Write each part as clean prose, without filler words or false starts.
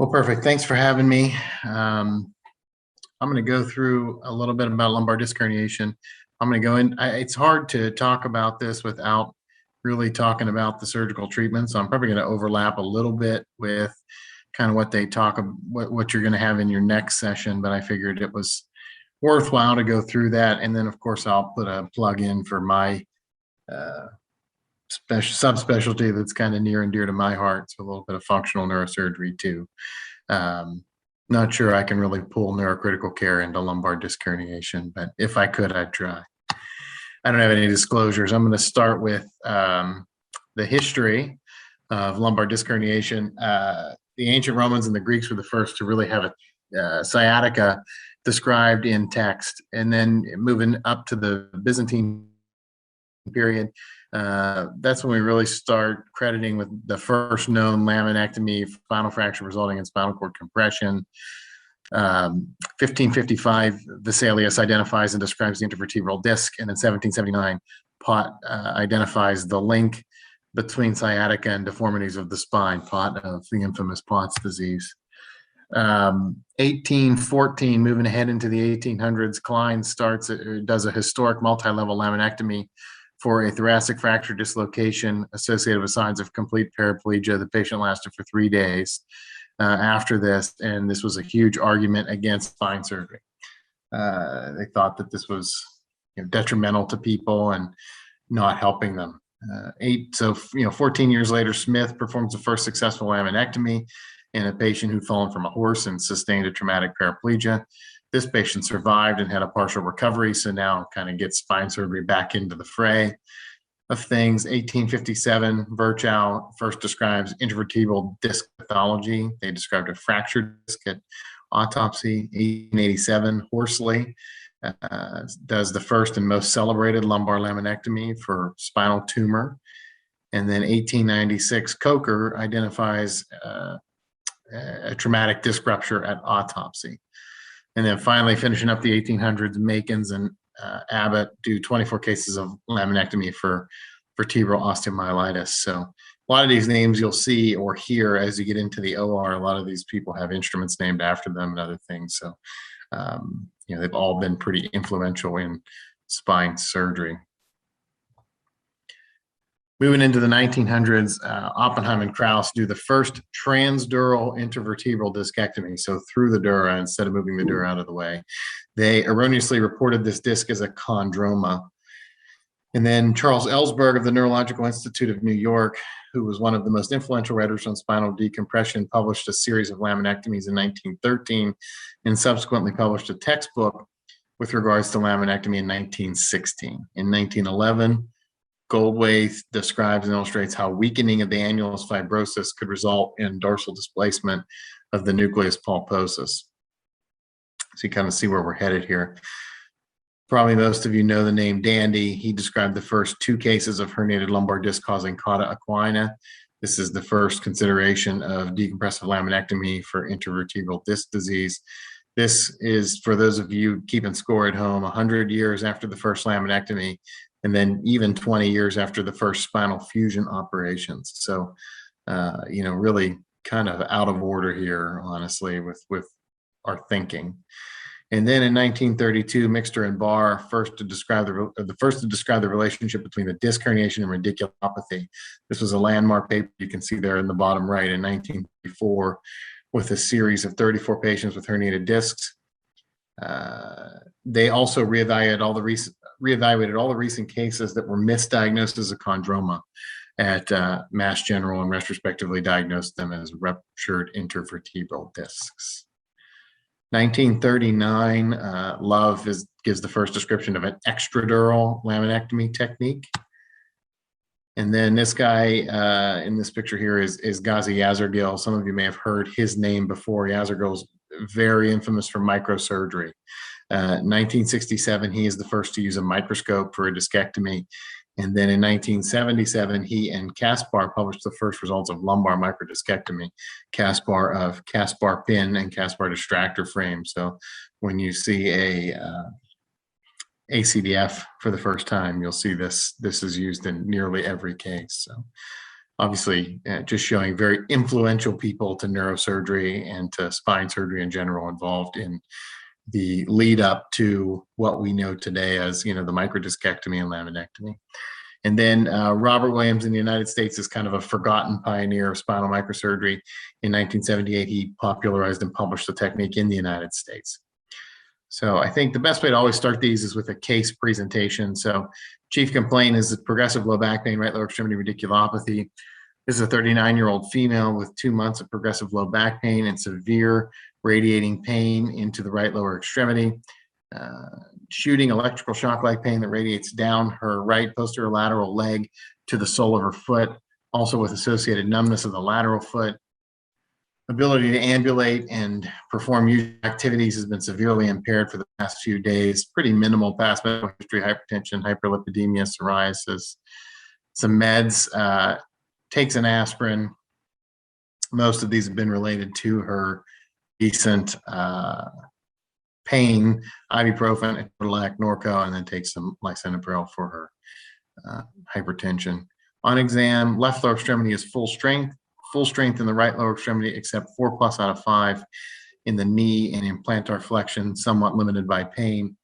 Well, perfect. Thanks for having me. I'm going to go through a little bit about lumbar disc herniation. I'm going to go in. It's hard to talk about this without really talking about the surgical treatment. So I'm probably going to overlap a little bit with kind of what they talk about, what you're going to have in your next session. But I figured it was worthwhile to go through that. And then, of course, I'll put a plug in for my subspecialty that's kind of near and dear to my heart. So a little bit of functional neurosurgery too. Not sure I can really pull neurocritical care into lumbar disc herniation, but if I could, I'd try. I don't have any disclosures. I'm going to start with the history of lumbar disc herniation. The ancient Romans and the Greeks were the first to really have a sciatica described in text, and then moving up to the Byzantine period, that's when we really start crediting with the first known laminectomy, spinal fracture resulting in spinal cord compression. 1555, Vesalius identifies and describes the intervertebral disc, and in 1779, Pott identifies the link between sciatica and deformities of the spine, Pott of the infamous Pott's disease. 1814, moving ahead into the 1800s, Klein does a historic multi-level laminectomy for a thoracic fracture dislocation associated with signs of complete paraplegia. The patient lasted for 3 days after this, and this was a huge argument against spine surgery. They thought that this was detrimental to people and not helping them. 14 years later, Smith performs the first successful laminectomy in a patient who'd fallen from a horse and sustained a traumatic paraplegia. This patient survived and had a partial recovery, so now kind of gets spine surgery back into the fray of things. 1857, Virchow first describes intervertebral disc pathology. They described a fractured disc at autopsy. 1887, Horsley does the first and most celebrated lumbar laminectomy for spinal tumor. And then 1896, Coker identifies a traumatic disc rupture at autopsy. And then finally, finishing up the 1800s, Makins and Abbott do 24 cases of laminectomy for vertebral osteomyelitis. So a lot of these names you'll see or hear as you get into the OR. A lot of these people have instruments named after them and other things. So, they've all been pretty influential in spine surgery. Moving into the 1900s, Oppenheim and Krauss do the first transdural intervertebral discectomy, so through the dura instead of moving the dura out of the way. They erroneously reported this disc as a chondroma. And then Charles Ellsberg of the Neurological Institute of New York, who was one of the most influential writers on spinal decompression, published a series of laminectomies in 1913 and subsequently published a textbook with regards to laminectomy in 1916. In 1911, Goldway describes and illustrates how weakening of the annulus fibrosus could result in dorsal displacement of the nucleus pulposus. So you kind of see where we're headed here. Probably most of you know the name Dandy. He described the first 2 cases of herniated lumbar disc causing cauda equina. This is the first consideration of decompressive laminectomy for intervertebral disc disease. This is, for those of you keeping score at home, 100 years after the first laminectomy, and then even 20 years after the first spinal fusion operations. So, really kind of out of order here, honestly, with our thinking. And then in 1932, Mixter and Barr first to describe the relationship between the disc herniation and radiculopathy. This was a landmark paper you can see there in the bottom right in 1934 with a series of 34 patients with herniated discs. They also reevaluated all the recent cases that were misdiagnosed as a chondroma at Mass General and retrospectively diagnosed them as ruptured intervertebral discs. 1939, Love gives the first description of an extradural laminectomy technique. And then this guy in this picture here is Ghazi Yazergil. Some of you may have heard his name before. Yazergil's very infamous for microsurgery. 1967, he is the first to use a microscope for a discectomy. And then in 1977, he and Kaspar published the first results of lumbar microdiscectomy, Kaspar of Kaspar pin and Kaspar distractor frame. So when you see a ACDF for the first time, you'll see this is used in nearly every case. So obviously just showing very influential people to neurosurgery and to spine surgery in general involved in the lead up to what we know today as, the microdiscectomy and laminectomy. And then Robert Williams in the United States is kind of a forgotten pioneer of spinal microsurgery. In 1978, he popularized and published the technique in the United States. So I think the best way to always start these is with a case presentation. So chief complaint is progressive low back pain, right lower extremity radiculopathy. This is a 39-year-old female with 2 months of progressive low back pain and severe radiating pain into the right lower extremity. Shooting electrical shock-like pain that radiates down her right posterior lateral leg to the sole of her foot, also with associated numbness of the lateral foot. Ability to ambulate and perform usual activities has been severely impaired for the past few days. Pretty minimal past medical history, hypertension, hyperlipidemia, psoriasis, some meds, takes an aspirin. Most of these have been related to her recent pain, ibuprofen, Atodolac, Norco, and then takes some lisinopril for her hypertension. On exam, left lower extremity is full strength in the right lower extremity, except 4+ out of 5 in the knee and in plantar flexion, somewhat limited by pain.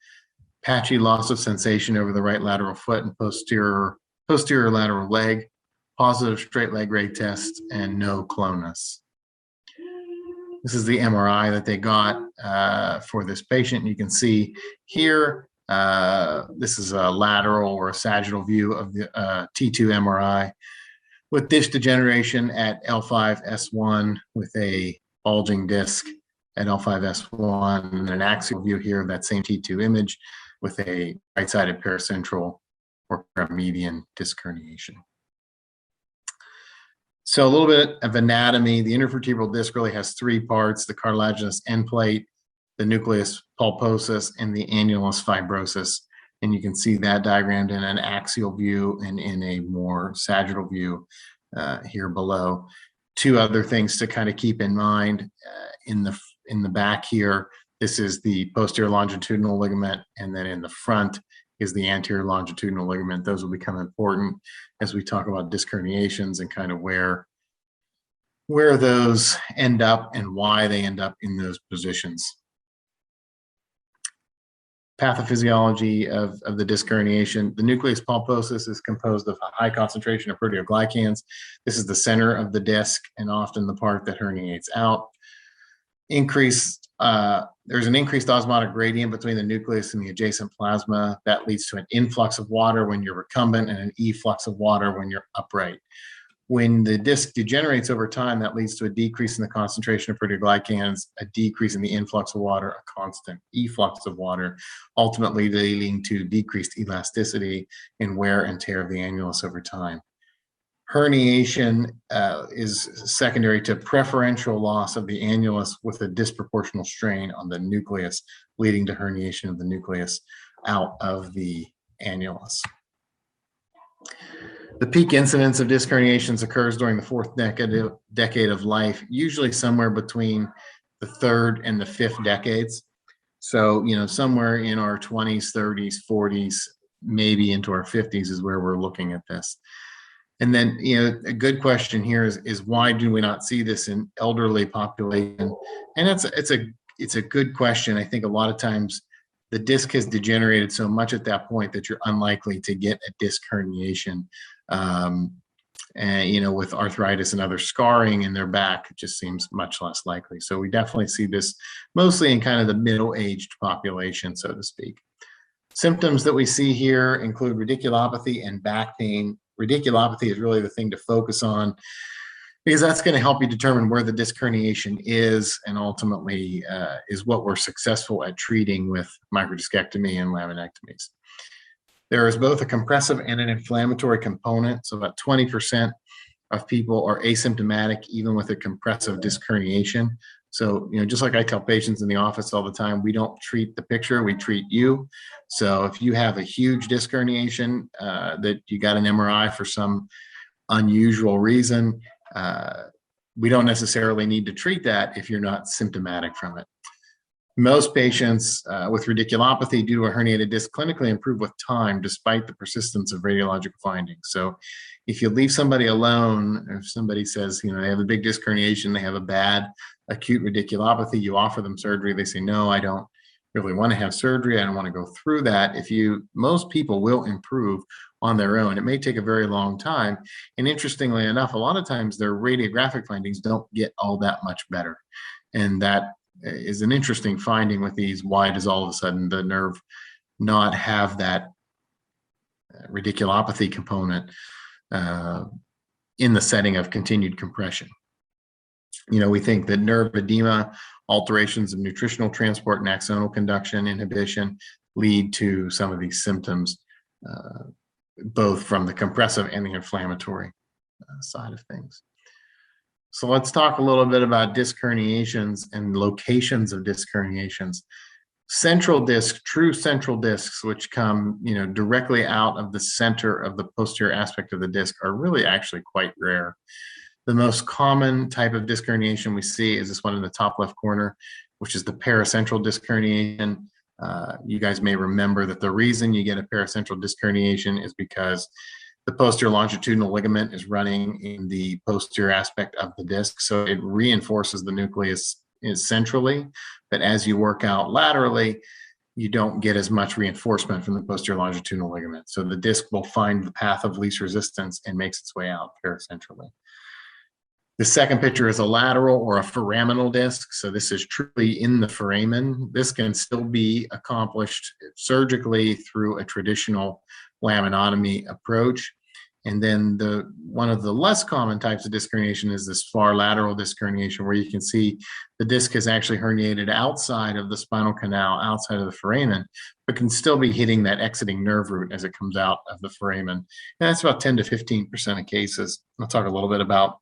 Patchy loss of sensation over the right lateral foot and posterior lateral leg. Positive straight leg rate test and no clonus. This is the MRI that they got for this patient. You can see here, this is a lateral or a sagittal view of the T2 MRI with disc degeneration at L5-S1 with a bulging disc at L5-S1, and an axial view here of that same T2 image with a right-sided paracentral or paramedian disc herniation. So a little bit of anatomy. The intervertebral disc really has 3 parts: the cartilaginous end plate, the nucleus pulposus, and the annulus fibrosus. And you can see that diagrammed in an axial view and in a more sagittal view here below. 2 other things to kind of keep in mind in the back here. This is the posterior longitudinal ligament, and then in the front is the anterior longitudinal ligament. Those will become important as we talk about disc herniations and kind of where those end up and why they end up in those positions. Pathophysiology of the disc herniation. The nucleus pulposus is composed of a high concentration of proteoglycans. This is the center of the disc and often the part that herniates out. There's an increased osmotic gradient between the nucleus and the adjacent plasma. That leads to an influx of water when you're recumbent and an efflux of water when you're upright. When the disc degenerates over time, that leads to a decrease in the concentration of proteoglycans, a decrease in the influx of water, a constant efflux of water, ultimately leading to decreased elasticity and wear and tear of the annulus over time. Herniation is secondary to preferential loss of the annulus with a disproportional strain on the nucleus, leading to herniation of the nucleus out of the annulus. The peak incidence of disc herniations occurs during the 4th decade of life, usually somewhere between the 3rd and the 5th decades. So, somewhere in our 20s, 30s, 40s, maybe into our 50s is where we're looking at this. And then, a good question here is why do we not see this in elderly population? And it's a good question. I think a lot of times the disc has degenerated so much at that point that you're unlikely to get a disc herniation. And, with arthritis and other scarring in their back, it just seems much less likely. So we definitely see this mostly in kind of the middle-aged population, so to speak. Symptoms that we see here include radiculopathy and back pain. Radiculopathy is really the thing to focus on because that's going to help you determine where the disc herniation is, and ultimately is what we're successful at treating with microdiscectomy and laminectomies. There is both a compressive and an inflammatory component. So about 20% of people are asymptomatic even with a compressive disc herniation. So, just like I tell patients in the office all the time, we don't treat the picture, we treat you. So if you have a huge disc herniation that you got an MRI for some unusual reason, we don't necessarily need to treat that if you're not symptomatic from it. Most patients with radiculopathy due to a herniated disc clinically improve with time despite the persistence of radiological findings. So if you leave somebody alone, if somebody says, you know, they have a big disc herniation, they have a bad acute radiculopathy, you offer them surgery, they say, no, I don't really want to have surgery, I don't want to go through that. Most people will improve on their own. It may take a very long time. And interestingly enough, a lot of times their radiographic findings don't get all that much better. And that is an interesting finding with these. Why does all of a sudden the nerve not have that radiculopathy component in the setting of continued compression? You know, we think that nerve edema, alterations of nutritional transport and axonal conduction inhibition lead to some of these symptoms, both from the compressive and the inflammatory side of things. So let's talk a little bit about disc herniations and locations of disc herniations. Central disc, true central discs, which come, you know, directly out of the center of the posterior aspect of the disc, are really actually quite rare. The most common type of disc herniation we see is this one in the top left corner, which is the paracentral disc herniation. You guys may remember that the reason you get a paracentral disc herniation is because the posterior longitudinal ligament is running in the posterior aspect of the disc, so it reinforces the nucleus centrally, but as you work out laterally, you don't get as much reinforcement from the posterior longitudinal ligament. So the disc will find the path of least resistance and makes its way out paracentrally. The second picture is a lateral or a foraminal disc. So this is truly in the foramen. This can still be accomplished surgically through a traditional laminotomy approach. And then one of the less common types of disc herniation is this far lateral disc herniation, where you can see the disc is actually herniated outside of the spinal canal, outside of the foramen, but can still be hitting that exiting nerve root as it comes out of the foramen. And that's about 10 to 15% of cases. I'll talk a little bit about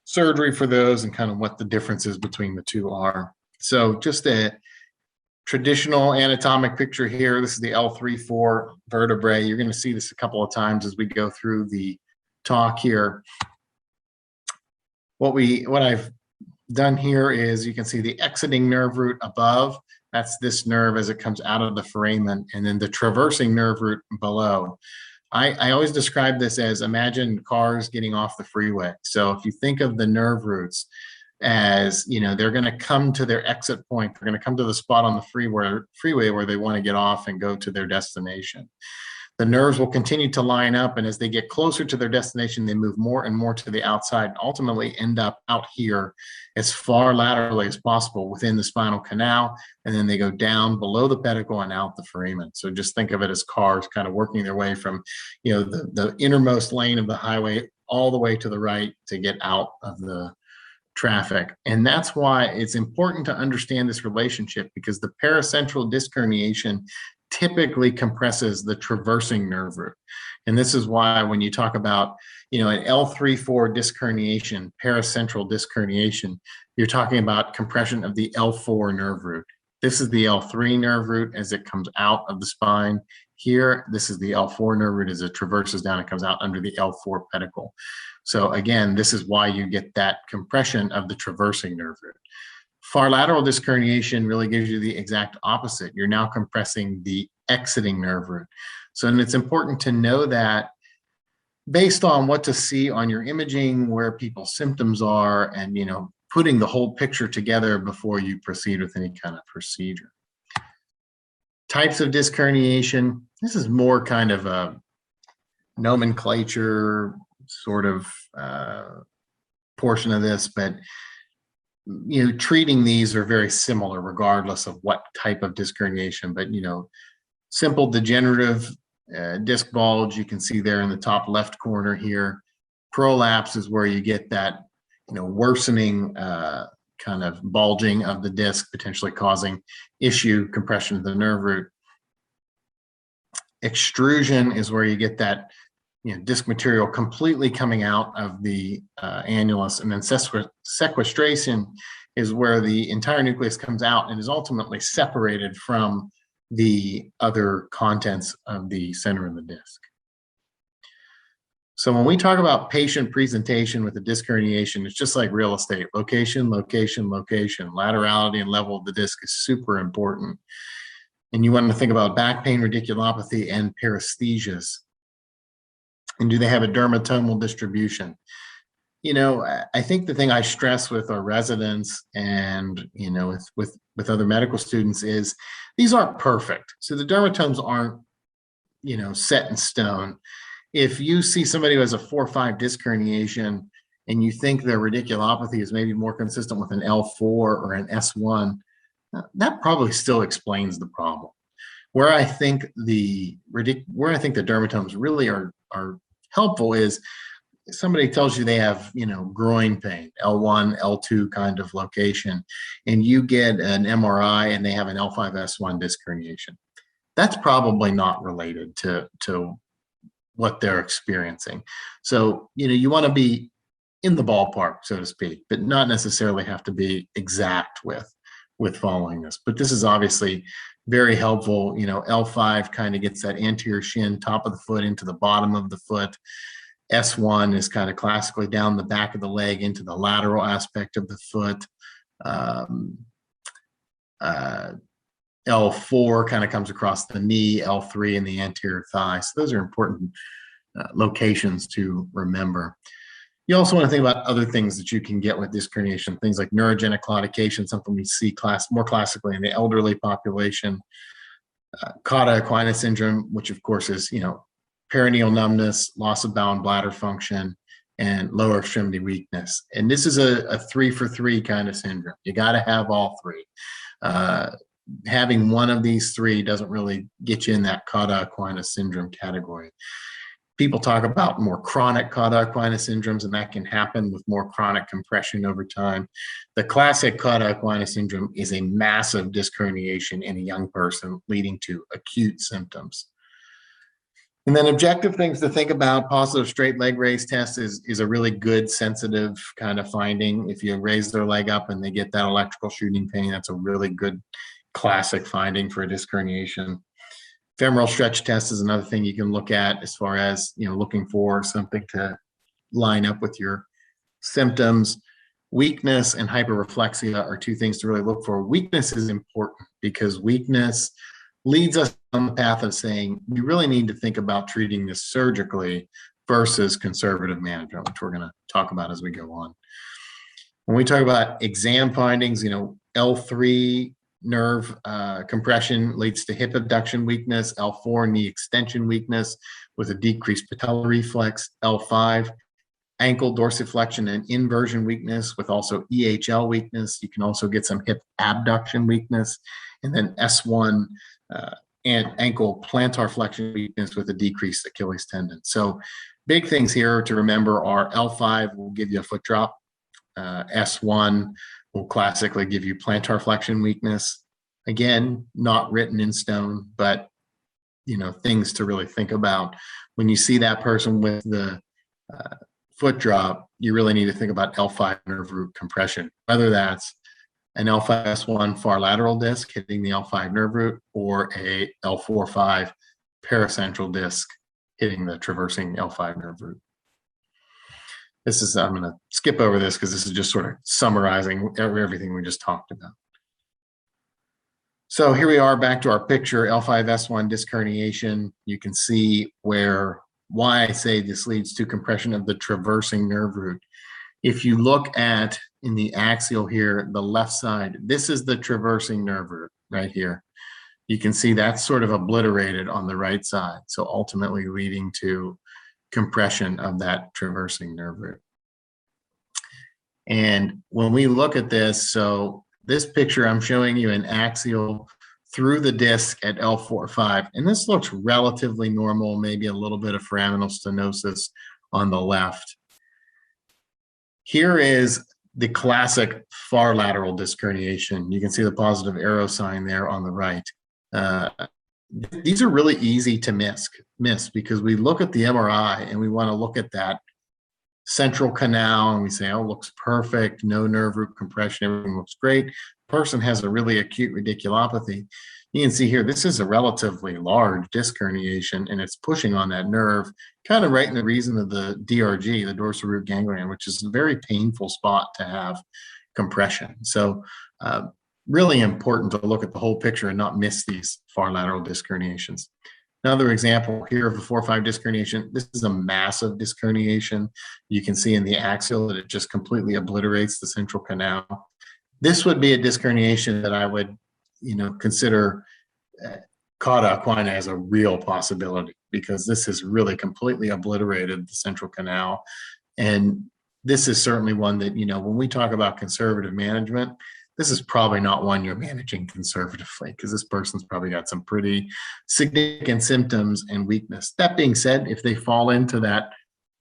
surgery for those and kind of what the differences between the two are. So just a traditional anatomic picture here. This is the L3-4 vertebrae. You're going to see this a couple of times as we go through the talk here. What I've done here is you can see the exiting nerve root above. That's this nerve as it comes out of the foramen, and then the traversing nerve root below. I always describe this as, imagine cars getting off the freeway. So if you think of the nerve roots as, you know, they're going to come to their exit point, they're going to come to the spot on the freeway where they want to get off and go to their destination. The nerves will continue to line up, and as they get closer to their destination, they move more and more to the outside and ultimately end up out here as far laterally as possible within the spinal canal, and then they go down below the pedicle and out the foramen. So just think of it as cars kind of working their way from, you know, the innermost lane of the highway all the way to the right to get out of the traffic. And that's why it's important to understand this relationship, because the paracentral disc herniation typically compresses the traversing nerve root. And this is why when you talk about, you know, an L3-4 disc herniation, paracentral disc herniation, you're talking about compression of the L4 nerve root. This is the L3 nerve root as it comes out of the spine. Here, this is the L4 nerve root as it traverses down and comes out under the L4 pedicle. So again, this is why you get that compression of the traversing nerve root. Far lateral disc herniation really gives you the exact opposite. You're now compressing the exiting nerve root. So, and it's important to know that based on what to see on your imaging, where people's symptoms are, and, you know, putting the whole picture together before you proceed with any kind of procedure. Types of disc herniation. This is more kind of a nomenclature sort of portion of this, but you know, treating these are very similar regardless of what type of disc herniation. But, you know, simple degenerative disc bulge, you can see there in the top left corner here. Prolapse is where you get that, you know, worsening kind of bulging of the disc, potentially causing issue, compression of the nerve root. Extrusion is where you get that, you know, disc material completely coming out of the annulus. And then sequestration is where the entire nucleus comes out and is ultimately separated from the other contents of the center of the disc. So when we talk about patient presentation with a disc herniation, it's just like real estate: location, location, location. Laterality and level of the disc is super important. And you want to think about back pain, radiculopathy, and paresthesias. And do they have a dermatomal distribution? You know, I think the thing I stress with our residents and, you know, with other medical students is these aren't perfect. So the dermatomes aren't, you know, set in stone. If you see somebody who has a 4 or 5 disc herniation and you think their radiculopathy is maybe more consistent with an L4 or an S1, that probably still explains the problem. Where I think the dermatomes really are helpful is somebody tells you they have, you know, groin pain, L1, L2 kind of location, and you get an MRI and they have an L5S1 disc herniation. That's probably not related to what they're experiencing. So, you know, you want to be in the ballpark, so to speak, but not necessarily have to be exact with following this. But this is obviously very helpful. You know, L5 kind of gets that anterior shin, top of the foot into the bottom of the foot. S1 is kind of classically down the back of the leg into the lateral aspect of the foot. L4 kind of comes across the knee, L3 in the anterior thigh. So those are important locations to remember. You also want to think about other things that you can get with disc herniation, things like neurogenic claudication, something we see more classically in the elderly population. Cauda equina syndrome, which of course is, you know, perineal numbness, loss of bowel and bladder function, and lower extremity weakness. And this is a 3 for 3 kind of syndrome. You got to have all three. Having one of these three doesn't really get you in that Cauda equina syndrome category. People talk about more chronic Cauda equina syndromes, and that can happen with more chronic compression over time. The classic Cauda equina syndrome is a massive disc herniation in a young person, leading to acute symptoms. And then objective things to think about: positive straight leg raise test is a really good sensitive kind of finding. If you raise their leg up and they get that electrical shooting pain, that's a really good classic finding for a disc herniation. Femoral stretch test is another thing you can look at as far as, you know, looking for something to line up with your symptoms. Weakness and hyperreflexia are two things to really look for. Weakness is important because weakness leads us on the path of saying we really need to think about treating this surgically versus conservative management, which we're going to talk about as we go on. When we talk about exam findings, you know, L3 nerve compression leads to hip abduction weakness, L4 knee extension weakness with a decreased patellar reflex, L5 ankle dorsiflexion and inversion weakness with also EHL weakness. You can also get some hip abduction weakness, and then S1 and ankle plantar flexion weakness with a decreased Achilles tendon. So big things here to remember are L5 will give you a foot drop. S1 will classically give you plantar flexion weakness. Again, not written in stone, but, you know, things to really think about. When you see that person with the foot drop, you really need to think about L5 nerve root compression, whether that's an L5S1 far lateral disc hitting the L5 nerve root or a L4-5 paracentral disc hitting the traversing L5 nerve root. I'm going to skip over this because this is just sort of summarizing everything we just talked about. So here we are back to our picture, L5S1 disc herniation. You can see why I say this leads to compression of the traversing nerve root. If you look at in the axial here, the left side, this is the traversing nerve root right here. You can see that's sort of obliterated on the right side. So ultimately leading to compression of that traversing nerve root. And when we look at this, so this picture, I'm showing you an axial through the disc at L4-5, and this looks relatively normal, maybe a little bit of foraminal stenosis on the left. Here is the classic far lateral disc herniation. You can see the positive arrow sign there on the right. These are really easy to miss because we look at the MRI and we want to look at that central canal and we say, oh, looks perfect, no nerve root compression, everything looks great. Person has a really acute radiculopathy. You can see here, this is a relatively large disc herniation, and it's pushing on that nerve, kind of right in the reason of the DRG, the dorsal root ganglion, which is a very painful spot to have compression. So really important to look at the whole picture and not miss these far lateral disc herniations. Another example here of a 4-5 disc herniation. This is a massive disc herniation. You can see in the axial that it just completely obliterates the central canal. This would be a disc herniation that I would, consider cauda equina as a real possibility, because this has really completely obliterated the central canal. And this is certainly one that, when we talk about conservative management, this is probably not one you're managing conservatively, because this person's probably got some pretty significant symptoms and weakness. That being said, if they fall into that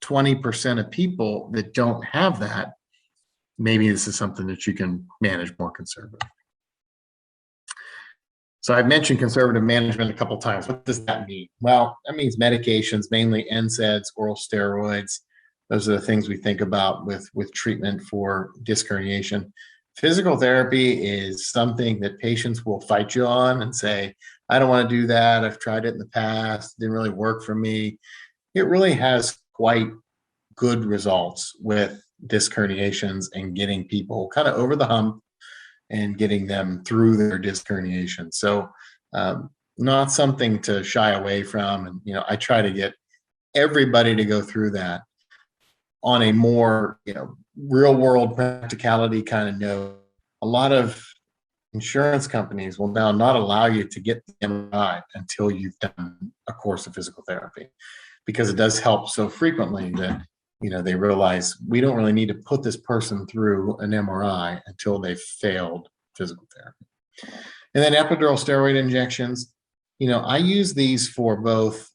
20% of people that don't have that, maybe this is something that you can manage more conservatively. So I've mentioned conservative management a couple of times. What does that mean? Well, that means medications, mainly NSAIDs, oral steroids. Those are the things we think about with treatment for disc herniation. Physical therapy is something that patients will fight you on and say, I don't want to do that. I've tried it in the past. It didn't really work for me. It really has quite good results with disc herniations and getting people kind of over the hump and getting them through their disc herniation. So not something to shy away from. And, I try to get everybody to go through that on a more, real world practicality kind of note. A lot of insurance companies will now not allow you to get the MRI until you've done a course of physical therapy, because it does help so frequently that, they realize we don't really need to put this person through an MRI until they've failed physical therapy. And then epidural steroid injections, I use these for both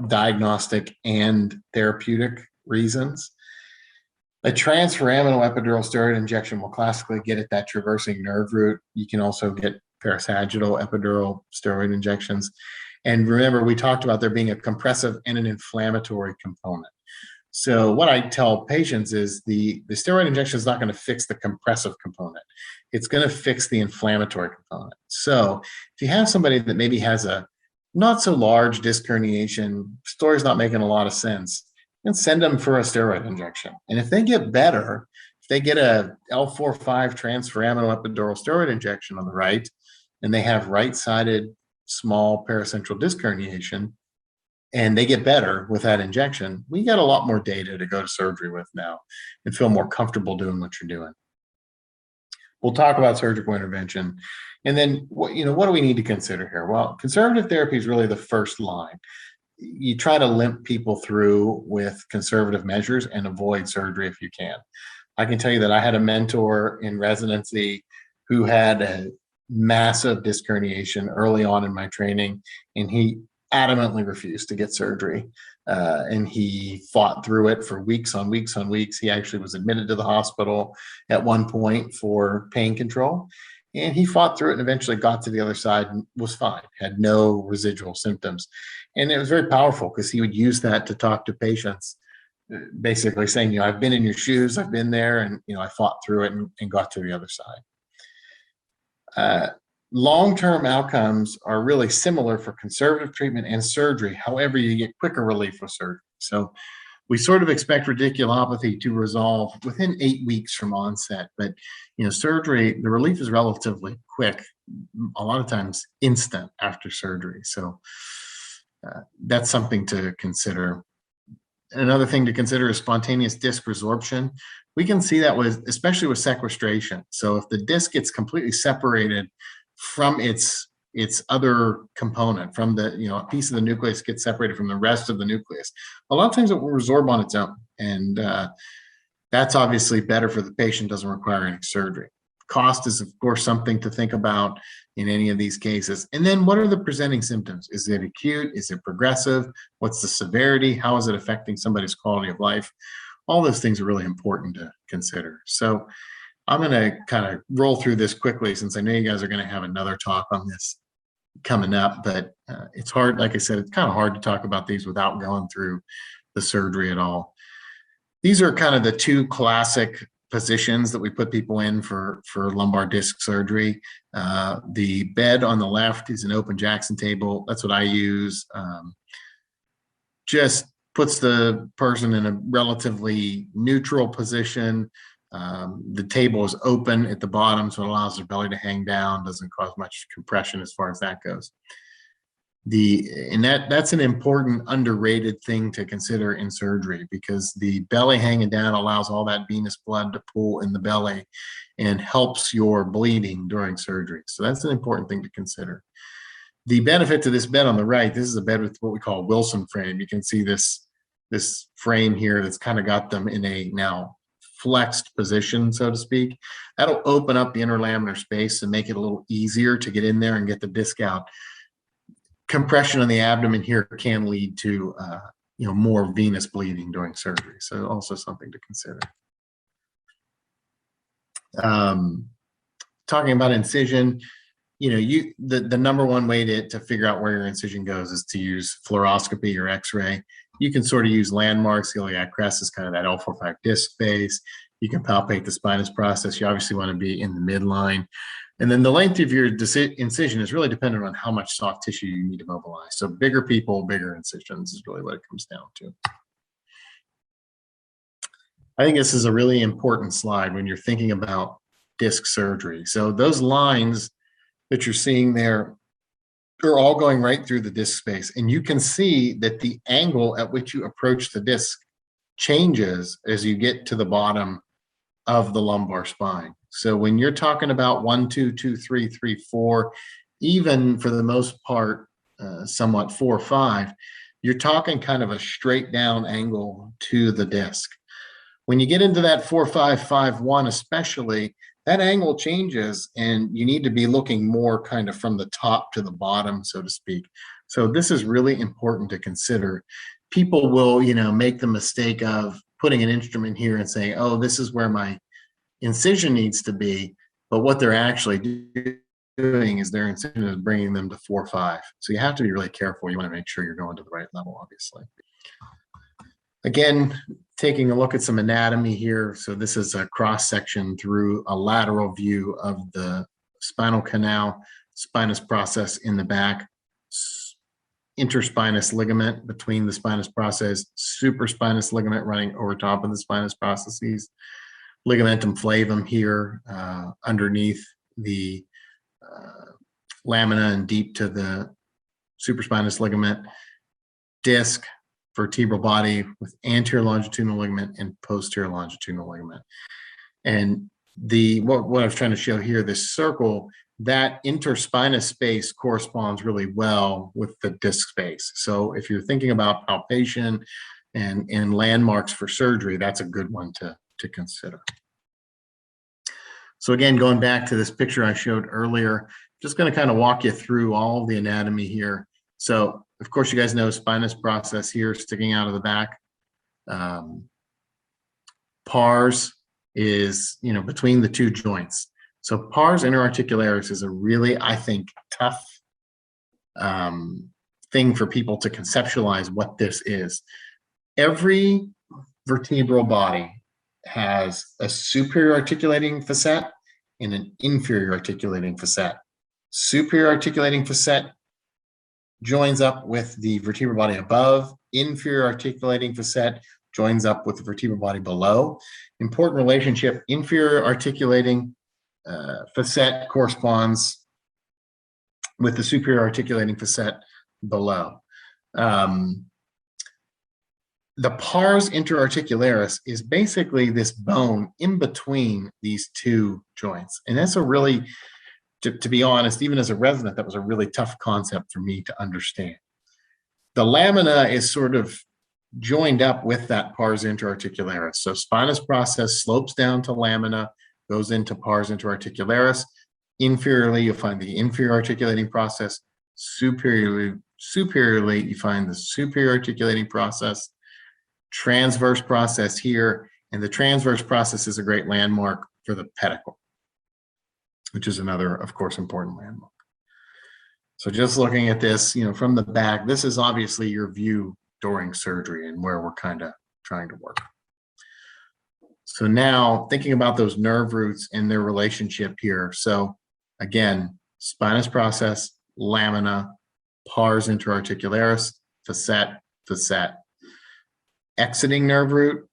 diagnostic and therapeutic reasons. A transforaminal epidural steroid injection will classically get at that traversing nerve root. You can also get parasagittal epidural steroid injections. And remember, we talked about there being a compressive and an inflammatory component. So what I tell patients is the steroid injection is not going to fix the compressive component. It's going to fix the inflammatory component. So if you have somebody that maybe has a not so large disc herniation, story's not making a lot of sense, and send them for a steroid injection. And if they get better, if they get a L4-5 transforaminal epidural steroid injection on the right, and they have right-sided small paracentral disc herniation, and they get better with that injection, we got a lot more data to go to surgery with now and feel more comfortable doing what you're doing. We'll talk about surgical intervention. And then, what do we need to consider here? Well, conservative therapy is really the first line. You try to limp people through with conservative measures and avoid surgery if you can. I can tell you that I had a mentor in residency who had a massive disc herniation early on in my training, and he adamantly refused to get surgery. And he fought through it for weeks on weeks on weeks. He actually was admitted to the hospital at one point for pain control. And he fought through it and eventually got to the other side and was fine, had no residual symptoms. And it was very powerful because he would use that to talk to patients, basically saying, I've been in your shoes, I've been there, and, I fought through it and got to the other side. Long-term outcomes are really similar for conservative treatment and surgery. However, you get quicker relief with surgery. So we sort of expect radiculopathy to resolve within 8 weeks from onset, but surgery, the relief is relatively quick, a lot of times instant after surgery. So that's something to consider. Another thing to consider is spontaneous disc resorption. We can see that especially with sequestration. So if the disc gets completely separated from its other component, from the, a piece of the nucleus gets separated from the rest of the nucleus, a lot of times it will resorb on its own. And that's obviously better for the patient, doesn't require any surgery. Cost is, of course, something to think about in any of these cases. And then what are the presenting symptoms? Is it acute? Is it progressive? What's the severity? How is it affecting somebody's quality of life? All those things are really important to consider. So I'm going to kind of roll through this quickly since I know you guys are going to have another talk on this coming up, but it's hard. Like I said, it's kind of hard to talk about these without going through the surgery at all. These are kind of the two classic positions that we put people in for lumbar disc surgery. The bed on the left is an open Jackson table. That's what I use. Just puts the person in a relatively neutral position. The table is open at the bottom, so it allows their belly to hang down, doesn't cause much compression as far as that goes. That's an important underrated thing to consider in surgery, because the belly hanging down allows all that venous blood to pool in the belly and helps your bleeding during surgery. So that's an important thing to consider. The benefit to this bed on the right, this is a bed with what we call a Wilson frame. You can see this frame here that's kind of got them in a now flexed position, so to speak. That'll open up the interlaminar space and make it a little easier to get in there and get the disc out. Compression on the abdomen here can lead to more venous bleeding during surgery, so also something to consider. Talking about incision, the number one way to figure out where your incision goes is to use fluoroscopy or X-ray. You can sort of use landmarks. The iliac crest is kind of that L4-5 disc space. You can palpate the spinous process. You obviously want to be in the midline. And then the length of your incision is really dependent on how much soft tissue you need to mobilize. So bigger people, bigger incisions is really what it comes down to. I think this is a really important slide when you're thinking about disc surgery. So those lines that you're seeing there are all going right through the disc space. And you can see that the angle at which you approach the disc changes as you get to the bottom of the lumbar spine. So when you're talking about 1, 2, 2, 3, 3, 4, even for the most part, somewhat 4, 5, you're talking kind of a straight down angle to the disc. When you get into that 4, 5, 5, 1, especially, that angle changes and you need to be looking more kind of from the top to the bottom, so to speak. So this is really important to consider. People will, make the mistake of putting an instrument here and saying, oh, this is where my incision needs to be, but what they're actually doing is their incision is bringing them to 4, 5. So you have to be really careful. You want to make sure you're going to the right level, obviously. Again, taking a look at some anatomy here. So this is a cross section through a lateral view of the spinal canal, spinous process in the back, interspinous ligament between the spinous process, supraspinous ligament running over top of the spinous processes, ligamentum flavum here underneath the lamina and deep to the supraspinous ligament, disc, vertebral body with anterior longitudinal ligament and posterior longitudinal ligament. And what I was trying to show here, this circle, that interspinous space corresponds really well with the disc space. So if you're thinking about palpation and landmarks for surgery, that's a good one to consider. So again, going back to this picture I showed earlier, just going to kind of walk you through all of the anatomy here. So of course, you guys know spinous process here sticking out of the back. Pars is, between the two joints. So pars interarticularis is a really, I think, tough thing for people to conceptualize what this is. Every vertebral body has a superior articulating facet and an inferior articulating facet. Superior articulating facet joins up with the vertebral body above. Inferior articulating facet joins up with the vertebral body below. Important relationship, inferior articulating facet corresponds with the superior articulating facet below. The pars interarticularis is basically this bone in between these two joints. And that's a really, to be honest, even as a resident, that was a really tough concept for me to understand. The lamina is sort of joined up with that pars interarticularis. So spinous process slopes down to lamina, goes into pars interarticularis. Inferiorly, you'll find the inferior articulating process. Superiorly, you find the superior articulating process. Transverse process here, and the transverse process is a great landmark for the pedicle, which is another, of course, important landmark. So just looking at this, from the back, this is obviously your view during surgery and where we're kind of trying to work. So now thinking about those nerve roots and their relationship here. So again, spinous process, lamina, pars interarticularis, facet, facet. Exiting nerve root,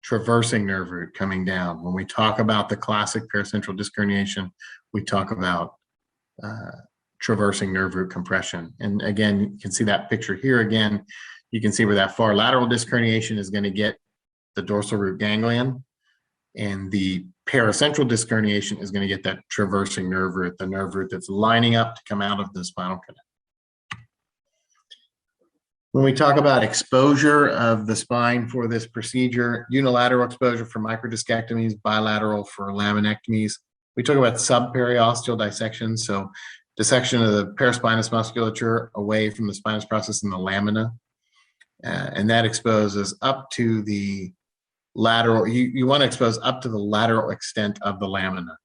traversing nerve root coming down. When we talk about the classic paracentral disc herniation, we talk about traversing nerve root compression. And again, you can see that picture here again. You can see where that far lateral disc herniation is going to get the dorsal root ganglion, and the paracentral disc herniation is going to get that traversing nerve root, the nerve root that's lining up to come out of the spinal canal. When we talk about exposure of the spine for this procedure, unilateral exposure for microdiscectomies, bilateral for laminectomies. We talk about subperiosteal dissection, so dissection of the paraspinous musculature away from the spinous process in the lamina, and that exposes up to the lateral. You want to expose up to the lateral extent of the lamina.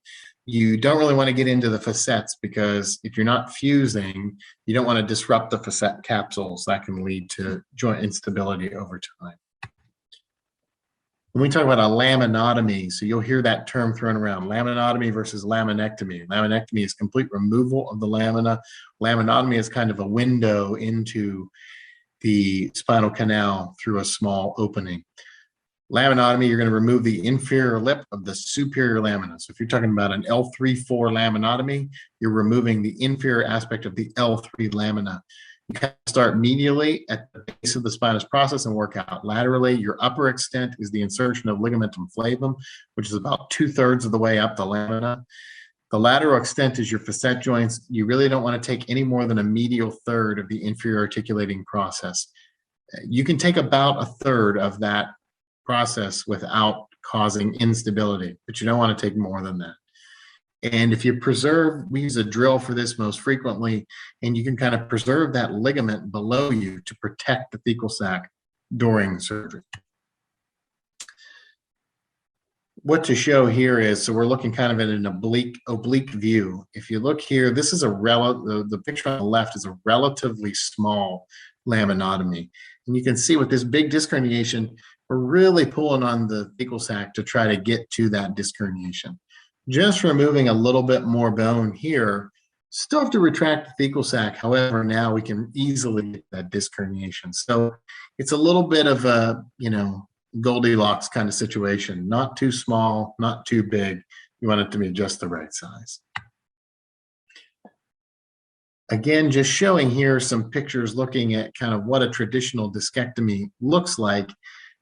You don't really want to get into the facets, because if you're not fusing, you don't want to disrupt the facet capsules. That can lead to joint instability over time. When we talk about a laminotomy, so you'll hear that term thrown around, laminotomy versus laminectomy. Laminectomy is complete removal of the lamina. Laminotomy is kind of a window into the spinal canal through a small opening. Laminotomy, you're going to remove the inferior lip of the superior lamina. So if you're talking about an L3-4 laminotomy, you're removing the inferior aspect of the L3 lamina. You kind of start medially at the base of the spinous process and work out laterally. Your upper extent is the insertion of ligamentum flavum, which is about 2/3 of the way up the lamina. The lateral extent is your facet joints. You really don't want to take any more than a medial third of the inferior articulating process. You can take about 1/3 of that process without causing instability, but you don't want to take more than that. And if you preserve, we use a drill for this most frequently, and you can kind of preserve that ligament below you to protect the thecal sac during surgery. What to show here is, so we're looking kind of at an oblique view. If you look here, this is the picture on the left is a relatively small laminotomy. And you can see with this big disc herniation, we're really pulling on the thecal sac to try to get to that disc herniation. Just removing a little bit more bone here, still have to retract the thecal sac. However, now we can easily get that disc herniation. So it's a little bit of a, Goldilocks kind of situation. Not too small, not too big. You want it to be just the right size. Again, just showing here some pictures looking at kind of what a traditional discectomy looks like.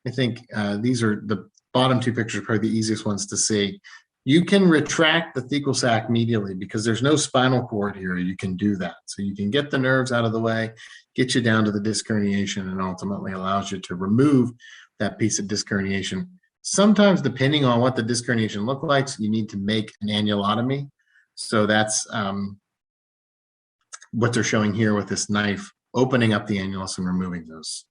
I think these are the bottom two pictures, probably the easiest ones to see. You can retract the thecal sac medially because there's no spinal cord here. You can do that. So you can get the nerves out of the way, get you down to the disc herniation, and ultimately allows you to remove that piece of disc herniation. Sometimes, depending on what the disc herniation looks like, you need to make an annulotomy. So that's what they're showing here with this knife, opening up the annulus and removing those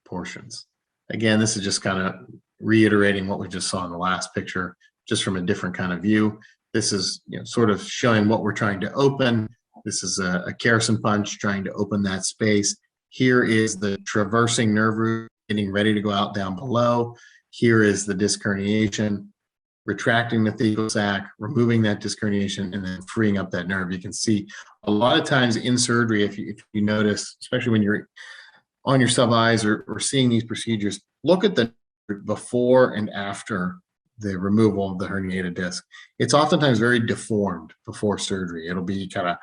portions. Again, this is just kind of reiterating what we just saw in the last picture, just from a different kind of view. This is sort of showing what we're trying to open. This is a Kerrison punch trying to open that space. Here is the traversing nerve root getting ready to go out down below. Here is the disc herniation, retracting the thecal sac, removing that disc herniation, and then freeing up that nerve. You can see a lot of times in surgery, if you notice, especially when you're on your sub-eyes or seeing these procedures, look at the before and after the removal of the herniated disc. It's oftentimes very deformed before surgery. It'll be kind of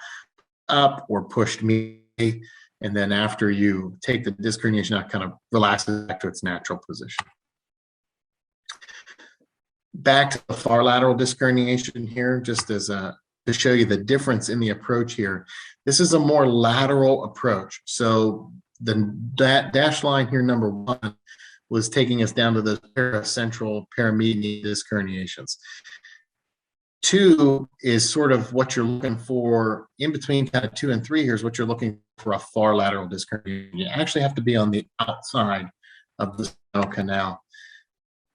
up or pushed medially, and then after you take the disc herniation out, kind of relaxes back to its natural position. Back to the far lateral disc herniation here, just as to show you the difference in the approach here. This is a more lateral approach. So that dashed line here, number 1, was taking us down to the paracentral paramedian disc herniations. 2 is sort of what you're looking for in between kind of 2 and 3 here is what you're looking for a far lateral disc herniation. You actually have to be on the outside of the spinal canal.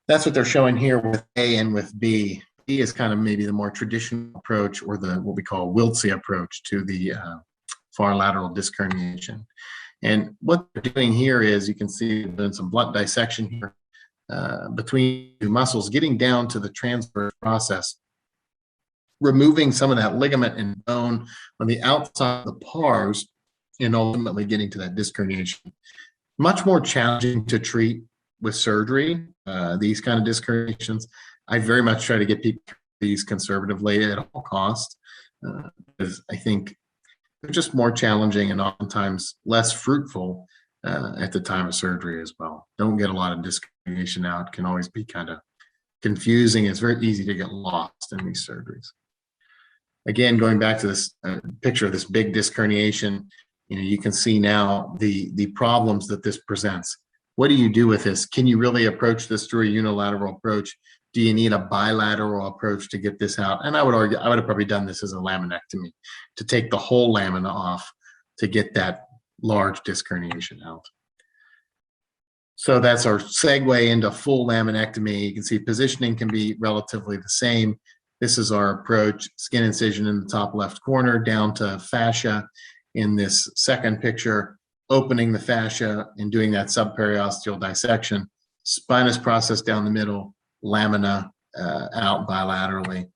That's what they're showing here with A and with B. B is kind of maybe the more traditional approach, or the what we call Wiltse approach to the far lateral disc herniation. And what they're doing here is, you can see there's some blunt dissection here. between two muscles, getting down to the transverse process, removing some of that ligament and bone on the outside of the pars, and ultimately getting to that disc herniation. Much more challenging to treat with surgery, these kind of disc herniations. I very much try to get people these conservatively at all costs, because I think they're just more challenging and oftentimes less fruitful at the time of surgery as well. Don't get a lot of disc herniation out. Can always be kind of confusing. It's very easy to get lost in these surgeries. Again, going back to this picture of this big disc herniation, you can see now the problems that this presents. What do you do with this? Can you really approach this through a unilateral approach? Do you need a bilateral approach to get this out? And I would argue, I would have probably done this as a laminectomy, to take the whole lamina off to get that large disc herniation out. So that's our segue into full laminectomy. You can see positioning can be relatively the same. This is our approach: skin incision in the top left corner, down to fascia in this second picture, opening the fascia and doing that subperiosteal dissection, spinous process down the middle, lamina out bilaterally.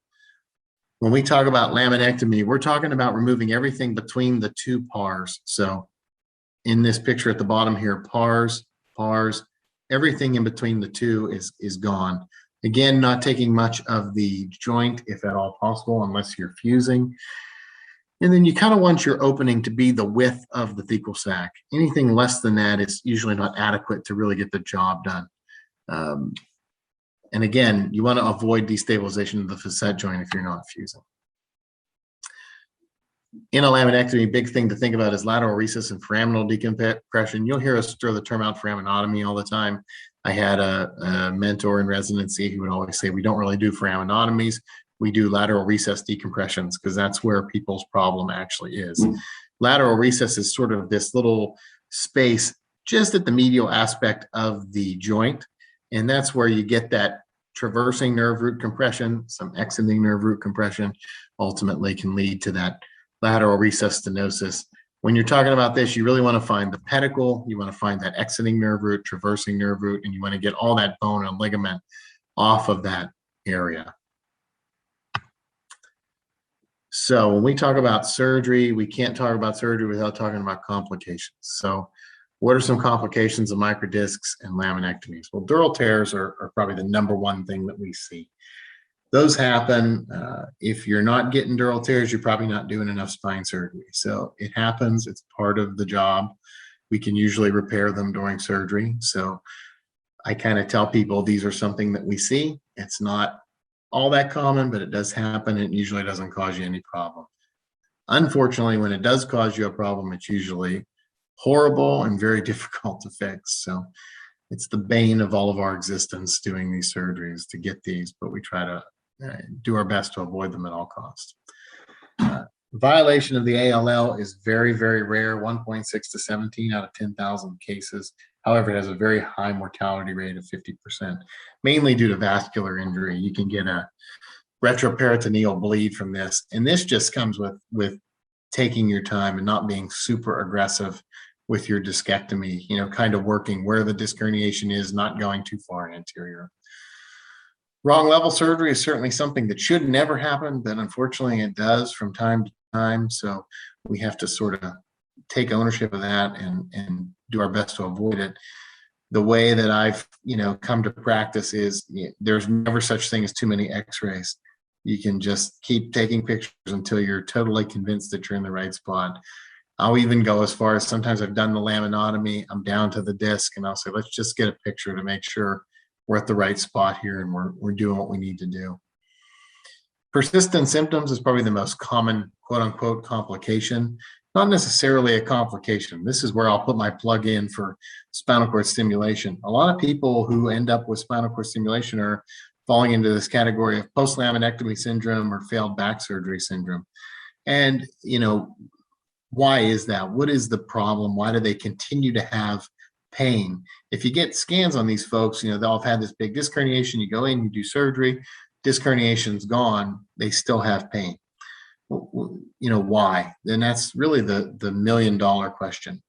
When we talk about laminectomy, we're talking about removing everything between the two pars. So in this picture at the bottom here, pars, everything in between the two is gone. Again, not taking much of the joint, if at all possible, unless you're fusing. And then you kind of want your opening to be the width of the thecal sac. Anything less than that is usually not adequate to really get the job done. And again, you want to avoid destabilization of the facet joint if you're not fusing. In a laminectomy, big thing to think about is lateral recess and foraminal decompression. You'll hear us throw the term out foraminotomy all the time. I had a mentor in residency who would always say, we don't really do foraminotomies, we do lateral recess decompressions, because that's where people's problem actually is. Lateral recess is sort of this little space just at the medial aspect of the joint, and that's where you get that traversing nerve root compression, some exiting nerve root compression, ultimately can lead to that lateral recess stenosis. When you're talking about this, you really want to find the pedicle, you want to find that exiting nerve root, traversing nerve root, and you want to get all that bone and ligament off of that area. So when we talk about surgery, we can't talk about surgery without talking about complications. So what are some complications of microdiscs and laminectomies? Well, dural tears are probably the #1 thing that we see. Those happen. If you're not getting dural tears, you're probably not doing enough spine surgery. So it happens. It's part of the job. We can usually repair them during surgery. So I kind of tell people these are something that we see. It's not all that common, but it does happen. It usually doesn't cause you any problem. Unfortunately, when it does cause you a problem, it's usually horrible and very difficult to fix. So it's the bane of all of our existence doing these surgeries to get these, but we try to do our best to avoid them at all costs. Violation of the ALL is very, very rare, 1.6 to 17 out of 10,000 cases. However, it has a very high mortality rate of 50%, mainly due to vascular injury. You can get a retroperitoneal bleed from this, and this just comes with taking your time and not being super aggressive with your discectomy, kind of working where the disc herniation is, not going too far anterior. Wrong level surgery is certainly something that should never happen, but unfortunately it does from time to time. So we have to sort of take ownership of that and do our best to avoid it. The way that I've, come to practice is there's never such thing as too many x-rays. You can just keep taking pictures until you're totally convinced that you're in the right spot. I'll even go as far as sometimes I've done the laminotomy, I'm down to the disc, and I'll say, let's just get a picture to make sure we're at the right spot here and we're doing what we need to do. Persistent symptoms is probably the most common quote unquote complication, not necessarily a complication. This is where I'll put my plug in for spinal cord stimulation. A lot of people who end up with spinal cord stimulation are falling into this category of post-laminectomy syndrome or failed back surgery syndrome. And, why is that? What is the problem? Why do they continue to have pain? If you get scans on these folks, they'll have had this big disc herniation. You go in, you do surgery, disc herniation's gone, they still have pain. Why? And that's really the $1 million question.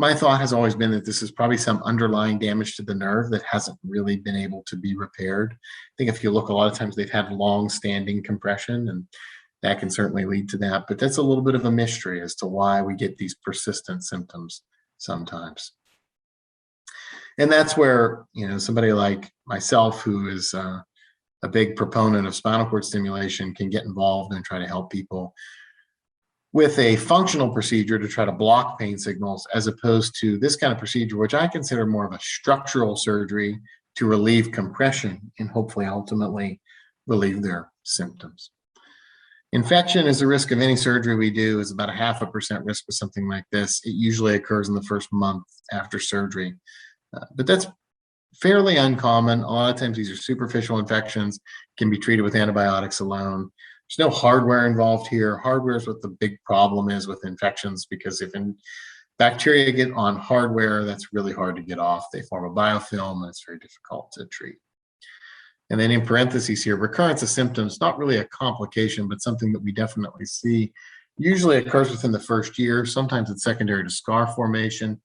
My thought has always been that this is probably some underlying damage to the nerve that hasn't really been able to be repaired. I think if you look, a lot of times they've had long-standing compression, and that can certainly lead to that. But that's a little bit of a mystery as to why we get these persistent symptoms sometimes. And that's where, somebody like myself, who is a big proponent of spinal cord stimulation, can get involved and try to help people with a functional procedure to try to block pain signals, as opposed to this kind of procedure, which I consider more of a structural surgery to relieve compression and hopefully ultimately relieve their symptoms. Infection is the risk of any surgery we do, is about a 0.5% risk with something like this. It usually occurs in the first month after surgery, but that's fairly uncommon. A lot of times these are superficial infections, can be treated with antibiotics alone. There's no hardware involved here. Hardware is what the big problem is with infections, because if bacteria get on hardware, that's really hard to get off. They form a biofilm, and it's very difficult to treat. And then in parentheses here, recurrence of symptoms, not really a complication, but something that we definitely see. Usually occurs within the first year. Sometimes it's secondary to scar formation.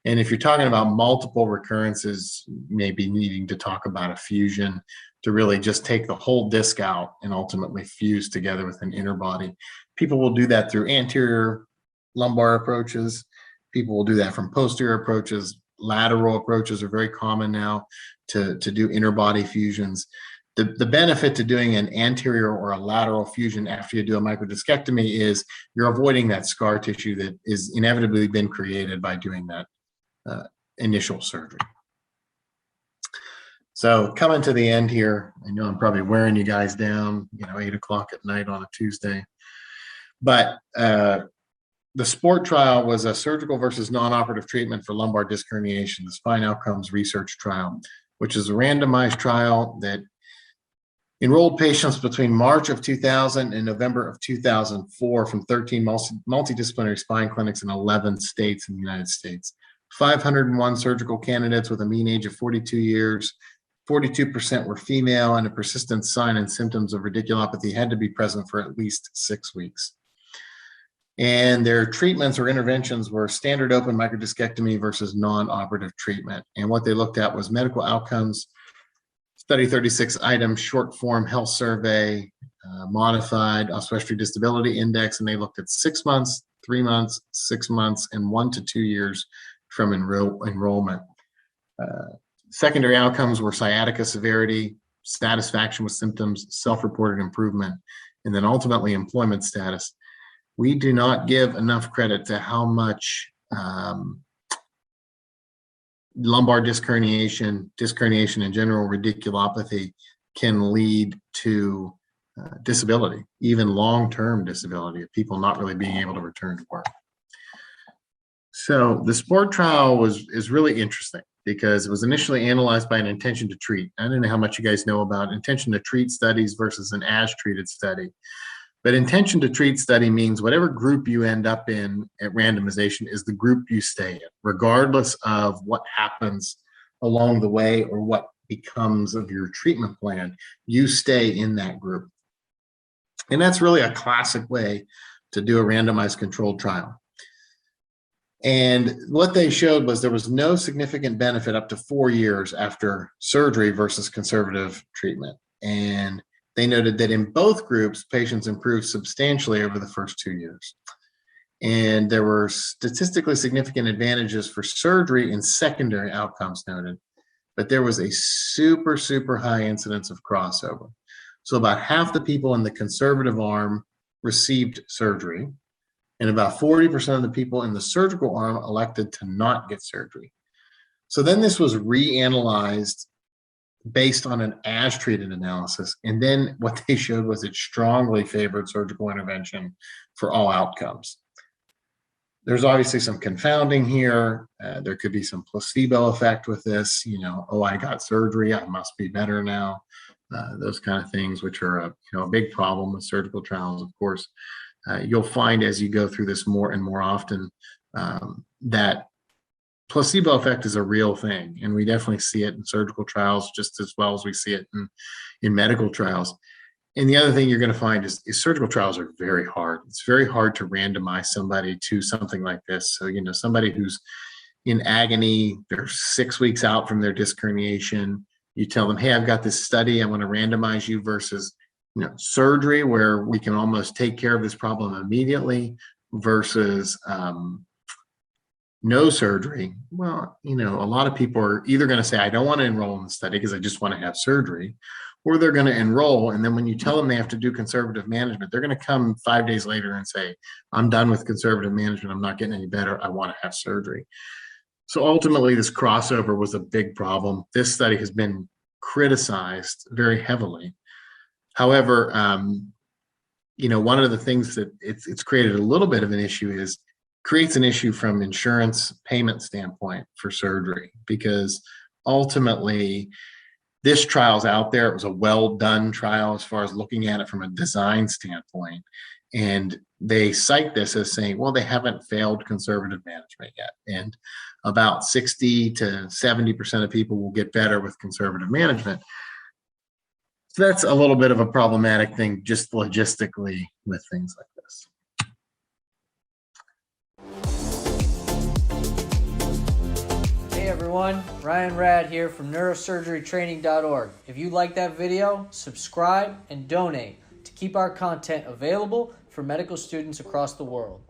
And if you're talking about multiple recurrences, maybe needing to talk about a fusion to really just take the whole disc out and ultimately fuse together with an inner body. People will do that through anterior lumbar approaches. People will do that from posterior approaches. Lateral approaches are very common now to do inner body fusions. The benefit to doing an anterior or a lateral fusion after you do a microdiscectomy is you're avoiding that scar tissue that is inevitably been created by doing that initial surgery. So coming to the end here, I know I'm probably wearing you guys down, 8 o'clock at night on a Tuesday, but the SPORT trial was a surgical versus non-operative treatment for lumbar disc herniation, the Spine Outcomes Research Trial, which is a randomized trial that enrolled patients between March of 2000 and November of 2004 from 13 multidisciplinary spine clinics in 11 states in the United States. 501 surgical candidates with a mean age of 42 years. 42% were female, and a persistent sign and symptoms of radiculopathy had to be present for at least 6 weeks. And their treatments or interventions were standard open microdiscectomy versus non-operative treatment. And what they looked at was medical outcomes, study 36 items, short form health survey, modified osmotic disability index, and they looked at 6 months, 3 months, 6 months, and 1 to 2 years from enrollment. Secondary outcomes were sciatica severity, satisfaction with symptoms, self-reported improvement, and then ultimately employment status. We do not give enough credit to how much lumbar disc herniation in general, radiculopathy can lead to disability, even long-term disability, of people not really being able to return to work. So the SPORT trial is really interesting because it was initially analyzed by an intention to treat. I don't know how much you guys know about intention to treat studies versus an as treated study. But intention to treat study means whatever group you end up in at randomization is the group you stay in, regardless of what happens along the way or what becomes of your treatment plan. You stay in that group. And that's really a classic way to do a randomized controlled trial. And what they showed was there was no significant benefit up to 4 years after surgery versus conservative treatment. And they noted that in both groups, patients improved substantially over the first 2 years. And there were statistically significant advantages for surgery in secondary outcomes noted, but there was a super, super high incidence of crossover. So about half the people in the conservative arm received surgery, and about 40% of the people in the surgical arm elected to not get surgery. So then this was reanalyzed based on an as treated analysis. And then what they showed was it strongly favored surgical intervention for all outcomes. There's obviously some confounding here. There could be some placebo effect with this, oh, I got surgery, I must be better now. Those kind of things, which are a big problem with surgical trials, of course. You'll find as you go through this more and more often that placebo effect is a real thing, and we definitely see it in surgical trials just as well as we see it in medical trials. And the other thing you're going to find is surgical trials are very hard. It's very hard to randomize somebody to something like this. So, somebody who's in agony. They're 6 weeks out from their disc herniation. You tell them, hey, I've got this study. I want to randomize you versus surgery, where we can almost take care of this problem immediately, versus no surgery. Well, a lot of people are either going to say, I don't want to enroll in the study because I just want to have surgery, or they're going to enroll. And then when you tell them they have to do conservative management, they're going to come 5 days later and say, I'm done with conservative management. I'm not getting any better. I want to have surgery. So ultimately, this crossover was a big problem. This study has been criticized very heavily. However, one of the things that it's created a little bit of an issue is creates an issue from insurance payment standpoint for surgery, because ultimately this trial's out there. It was a well done trial as far as looking at it from a design standpoint. And they cite this as saying, well, they haven't failed conservative management yet. And about 60 to 70% of people will get better with conservative management. So that's a little bit of a problematic thing, just logistically, with things like this. Hey everyone, Ryan Rad here from neurosurgerytraining.org. If you like that video, subscribe and donate to keep our content available for medical students across the world.